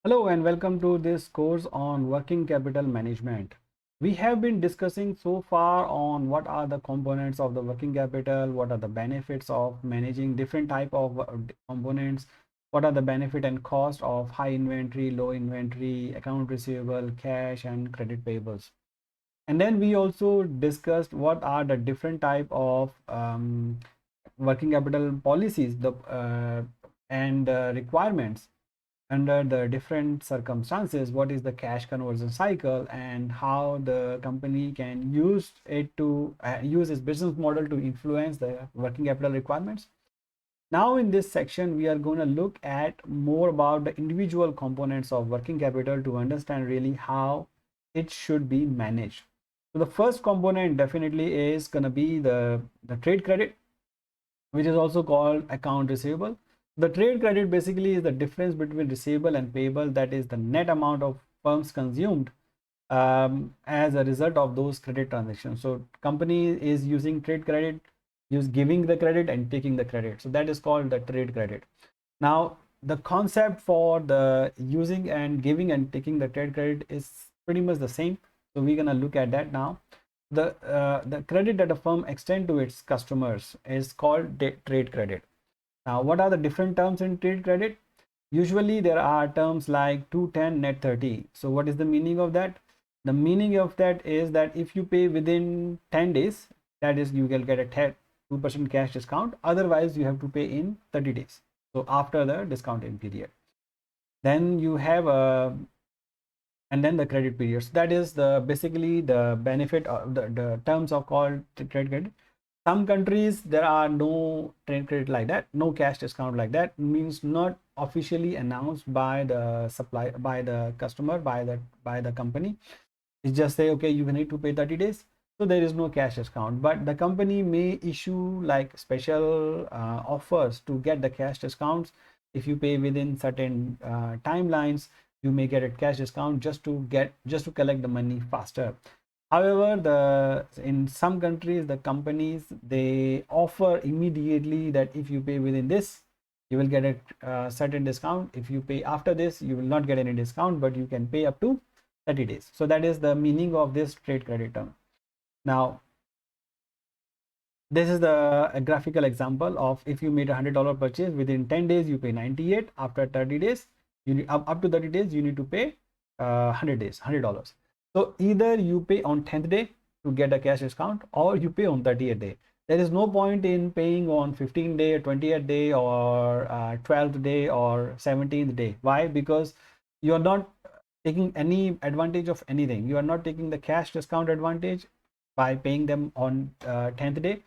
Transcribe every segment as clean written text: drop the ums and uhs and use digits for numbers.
Hello and welcome to this course on working capital management. We have been discussing so far on what are the components of the working capital, what are the benefits of managing different type of components, what are the benefit and cost of high inventory, low inventory, account receivable, cash and credit payables. And then we also discussed what are the different type of working capital policies and requirements under the different circumstances, what is the cash conversion cycle and how the company can use it to use its business model to influence the working capital requirements. Now in this section we are going to look at more about the individual components of working capital to understand really how it should be managed. So the first component definitely is going to be the trade credit, which is also called account receivable. The trade credit basically is the difference between receivable and payable, that is the net amount of funds consumed as a result of those credit transactions. So company is using trade credit, giving the credit and taking the credit. So that is called the trade credit. Now the concept for the using and giving and taking the trade credit is pretty much the same. So we're gonna look at that now. The credit that a firm extend to its customers is called trade credit. Now, what are the different terms in trade credit? Usually there are terms like 210 net 30. So what is the meaning of that? The meaning of that is that if you pay within 10 days, that is you will get a 2% cash discount. Otherwise, you have to pay in 30 days. So after the discounting period. Then you have a and then the credit period. So that is the basically the benefit of the terms of called trade credit. Some countries there are no trade credit like that, no cash discount like that, means not officially announced by the supply, by the customer, by the company. It's just say okay, you need to pay 30 days, so there is no cash discount, but the company may issue like special offers to get the cash discounts. If you pay within certain timelines, you may get a cash discount just to collect the money faster. However, in some countries the companies they offer immediately that if you pay within this, you will get a certain discount. If you pay after this, you will not get any discount, but you can pay up to 30 days. So that is the meaning of this trade credit term. Now this is a graphical example of if you made $100 purchase within 10 days, you pay 98. After 30 days, you need up to 30 days, you need to pay 100 days, $100. So either you pay on 10th day to get a cash discount, or you pay on 30th day. There is no point in paying on 15th day, 20th day, or 12th day, or 17th day. Why? Because you are not taking any advantage of anything. You are not taking the cash discount advantage by paying them on 10th day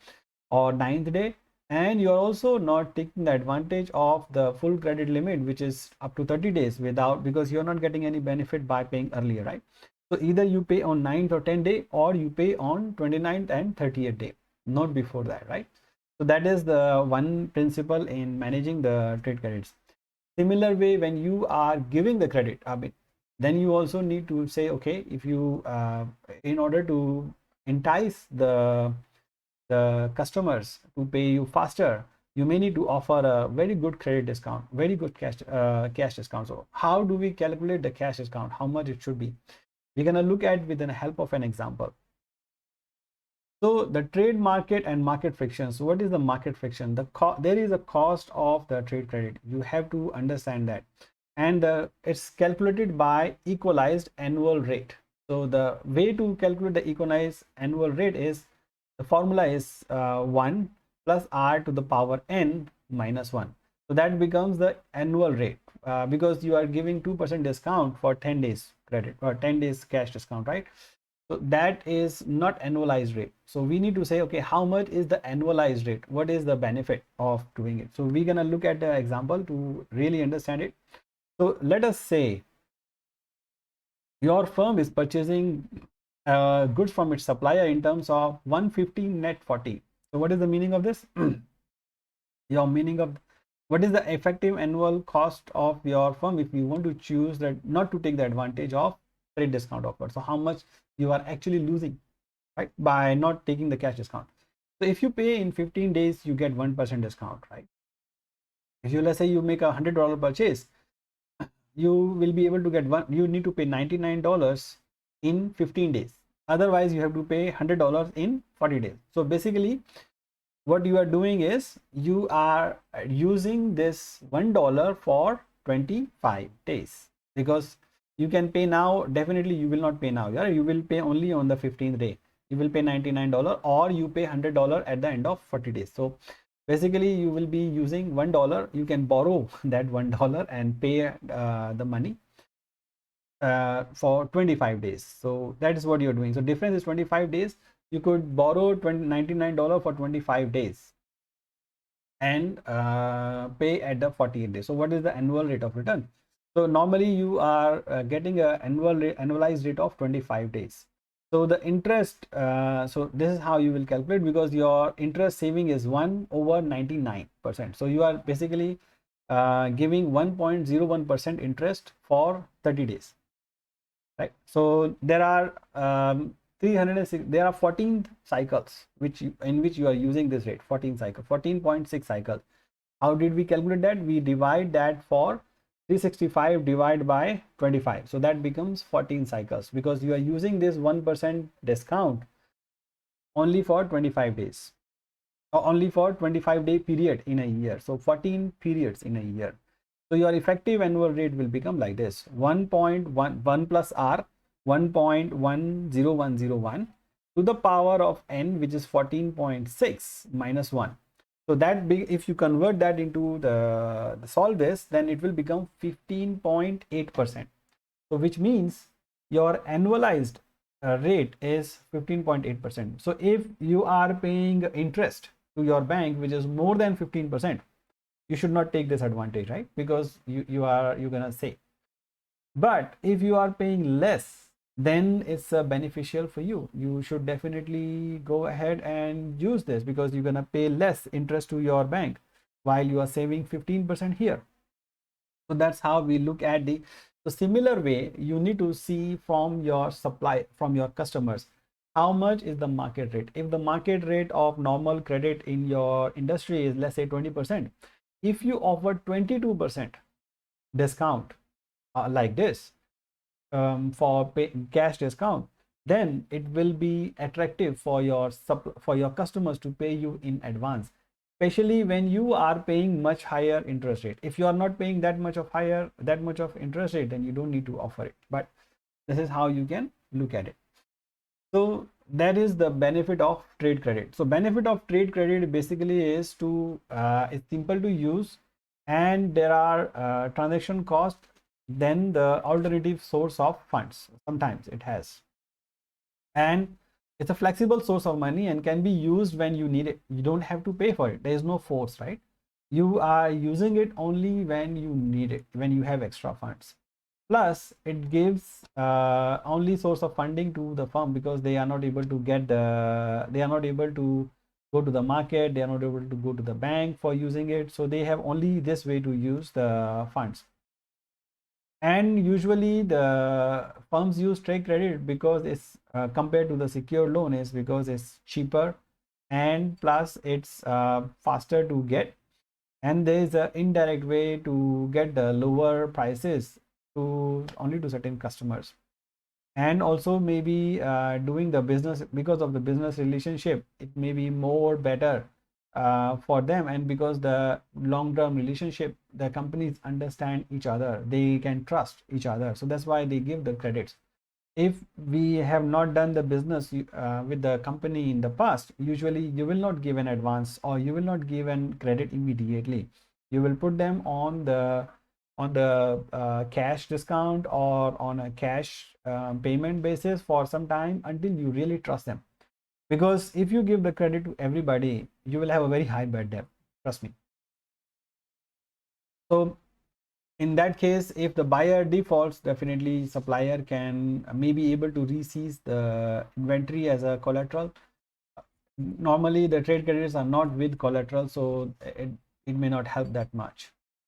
or 9th day, and you're also not taking the advantage of the full credit limit, which is up to 30 days without, because you're not getting any benefit by paying earlier, right? So either you pay on 9th or 10th day, or you pay on 29th and 30th day, not before that, right? So that is the one principle in managing the trade credits. Similar way, when you are giving the credit, I mean, then you also need to say okay, if you in order to entice the customers to pay you faster, you may need to offer a very good credit discount, very good cash discount. So how do we calculate the cash discount, how much it should be? We're going to look at with the help of an example. So the trade market and market friction. So what is the market friction? There is a cost of the trade credit. You have to understand that, and it's calculated by equalized annual rate. So the way to calculate the equalized annual rate is, the formula is 1 plus r to the power n minus 1. So that becomes the annual rate because you are giving 2% discount for 10 days credit or 10 days cash discount, right? So that is not annualized rate. So we need to say okay, how much is the annualized rate, what is the benefit of doing it? So we're going to look at the example to really understand it. So let us say your firm is purchasing goods from its supplier in terms of 150 net 40. So what is the meaning of this? Your meaning of what is the effective annual cost of your firm if you want to choose that not to take the advantage of trade discount offer? So how much you are actually losing, right, by not taking the cash discount? So if you pay in 15 days, you get 1% discount, right? If you, let's say you make $100 purchase you will be able to get one. You need to pay $99 in 15 days. Otherwise, you have to pay $100 in 40 days. So basically, what you are doing is you are using this $1 for 25 days, because you can pay now. Definitely you will not pay now. Yeah, you will pay only on the 15th day. You will pay $99, or you pay $100 at the end of 40 days. So basically you will be using $1. You can borrow that $1 and pay the money for 25 days. So that is what you're doing. So difference is 25 days. You could borrow $99 for 25 days and pay at the 48 days. So what is the annual rate of return? So normally you are getting a annualized rate of 25 days. So the interest, so this is how you will calculate, because your interest saving is 1/99%. So you are basically giving 1.01% interest for 30 days, right? So there are 306, there are 14 cycles in which you are using this rate. 14.6 cycles. How did we calculate that? We divide that for 365 divided by 25, so that becomes 14 cycles, because you are using this 1% discount only for 25 days, or only for 25-day period in a year. So 14 periods in a year. So your effective annual rate will become like this: 1.11 plus r, 1.10101 to the power of n, which is 14.6 minus 1. So that if you convert that into the solve this, then it will become 15.8%. So which means your annualized rate is 15.8%. So if you are paying interest to your bank which is more than 15%, you should not take this advantage, right? Because you're gonna say. But if you are paying less, then it's beneficial for you. You should definitely go ahead and use this, because you're gonna pay less interest to your bank while you are saving 15% here. So that's how we look at the similar way. You need to see from your supply, from your customers, how much is the market rate. If the market rate of normal credit in your industry is, let's say, 20%, if you offer 22% discount like this, for cash discount, then it will be attractive for your customers to pay you in advance, especially when you are paying much higher interest rate. If you are not paying that much of interest rate, then you don't need to offer it. But this is how you can look at it. So that is the benefit of trade credit. So benefit of trade credit basically is to it's simple to use, and there are transaction costs, then the alternative source of funds. Sometimes it has, and it's a flexible source of money and can be used when you need it. You don't have to pay for it. There is no force, right? You are using it only when you need it, when you have extra funds. Plus it gives only source of funding to the firm, because they are not able to go to the market, they are not able to go to the bank for using it. So they have only this way to use the funds. And usually the firms use trade credit because it's compared to the secured loan, is because it's cheaper, and plus it's faster to get, and there is an indirect way to get the lower prices to only to certain customers. And also maybe doing the business, because of the business relationship, it may be more better for them, and because the long-term relationship, the companies understand each other, they can trust each other, so that's why they give the credits. If we have not done the business with the company in the past, usually you will not give an advance, or you will not give an credit immediately. You will put them on the cash discount, or on a cash payment basis for some time, until you really trust them. Because if you give the credit to everybody, you will have a very high bad debt, trust me. So in that case, if the buyer defaults, definitely supplier can maybe able to reseize the inventory as a collateral. Normally the trade credits are not with collateral, so it may not help that much.